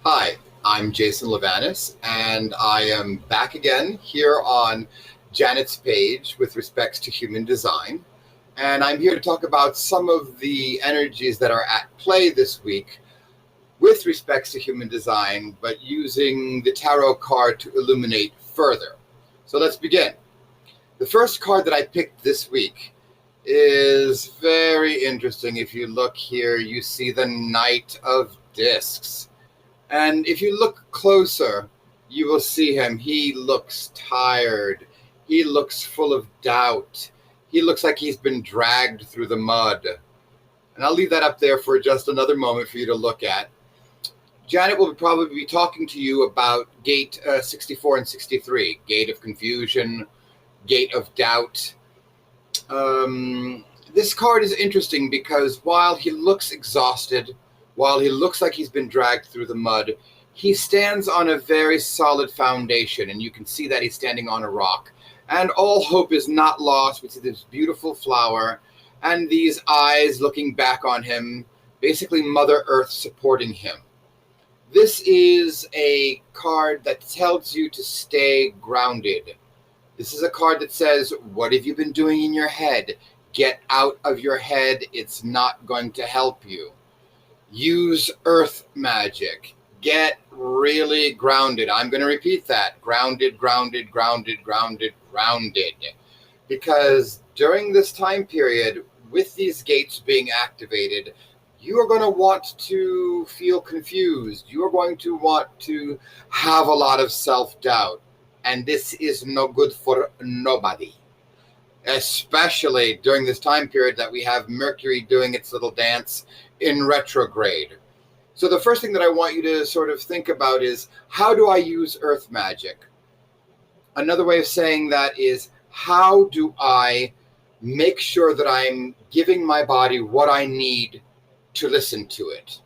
Hi, I'm Jason Livanis, and I am back again here on Janet's page with respects to human design. And I'm here to talk about some of the energies that are at play this week with respects to human design, but using the tarot card to illuminate further. So let's begin. The first card that I picked this week is very interesting. If you look here, you see the Knight of Discs. And if you look closer, you will see him. He looks tired. He looks full of doubt. He looks like he's been dragged through the mud. And I'll leave that up there for just another moment for you to look at. Janet will probably be talking to you about gate 64 and 63, gate of confusion, gate of doubt. This card is interesting because while he looks exhausted, while he looks like he's been dragged through the mud, he stands on a very solid foundation, and you can see that he's standing on a rock. And all hope is not lost. We see this beautiful flower and these eyes looking back on him, basically Mother Earth supporting him. This is a card that tells you to stay grounded. This is a card that says, what have you been doing in your head? Get out of your head. It's not going to help you. Use earth magic. Get really grounded. I'm going to repeat that. Grounded, grounded, grounded, grounded, grounded. Because during this time period, with these gates being activated, you are going to want to feel confused. You are going to want to have a lot of self-doubt. And this is no good for nobody. Especially during this time period that we have Mercury doing its little dance in retrograde. So the first thing that I want you to sort of think about is, how do I use earth magic? Another way of saying that is, how do I make sure that I'm giving my body what I need to listen to it?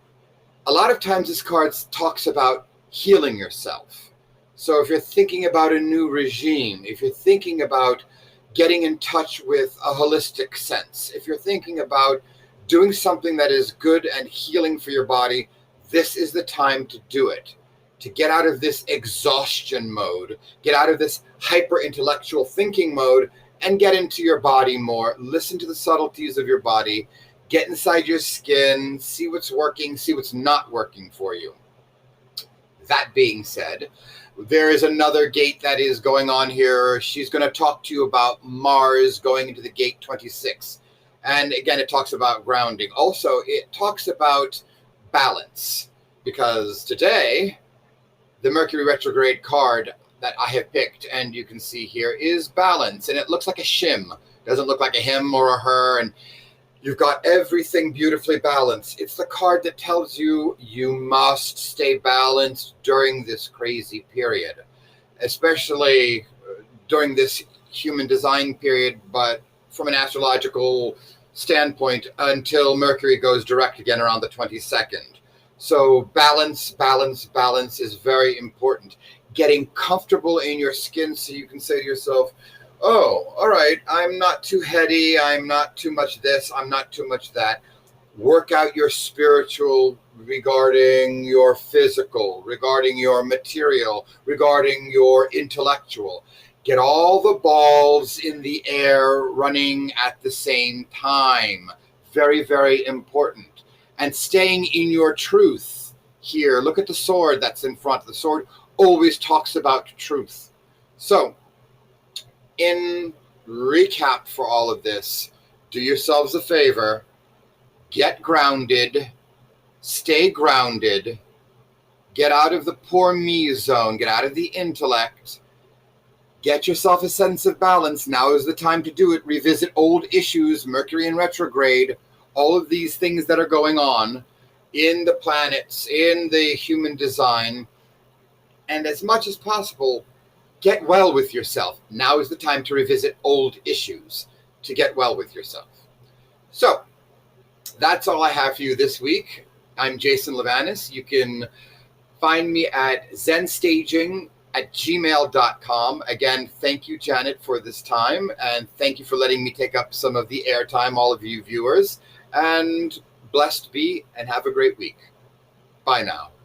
A lot of times this card talks about healing yourself. So if you're thinking about a new regime, if you're thinking about getting in touch with a holistic sense, if you're thinking about doing something that is good and healing for your body, this is the time to do it. To get out of this exhaustion mode, get out of this hyper-intellectual thinking mode, and get into your body more. Listen to the subtleties of your body. Get inside your skin, see what's working, see what's not working for you. That being said, there is another gate that is going on here. She's going to talk to you about Mars going into the gate 26. And again, it talks about grounding. Also, it talks about balance, because today, the Mercury retrograde card that I have picked, and you can see here, is balance. And it looks like a shim. It doesn't look like a him or a her. And you've got everything beautifully balanced. It's the card that tells you you must stay balanced during this crazy period, especially during this human design period, but from an astrological standpoint until Mercury goes direct again around the 22nd. So balance, balance, balance is very important. Getting comfortable in your skin so you can say to yourself, oh, all right, I'm not too heady, I'm not too much this, I'm not too much that. Work out your spiritual regarding your physical, regarding your material, regarding your intellectual. Get all the balls in the air running at the same time. Very, very important. And staying in your truth. Here, look at the sword that's in front. The sword always talks about truth. So, in recap for all of this, do yourselves a favor. Get grounded. Stay grounded. Get out of the poor me zone. Get out of the intellect. Get yourself a sense of balance. Now is the time to do it. Revisit old issues, Mercury in retrograde, all of these things that are going on in the planets, in the human design. And as much as possible, get well with yourself. Now is the time to revisit old issues, to get well with yourself. So, that's all I have for you this week. I'm Jason Livanis. You can find me at zenstaging@gmail.com. Again, thank you, Janet, for this time, and thank you for letting me take up some of the airtime, all of you viewers. And blessed be, and have a great week. Bye now.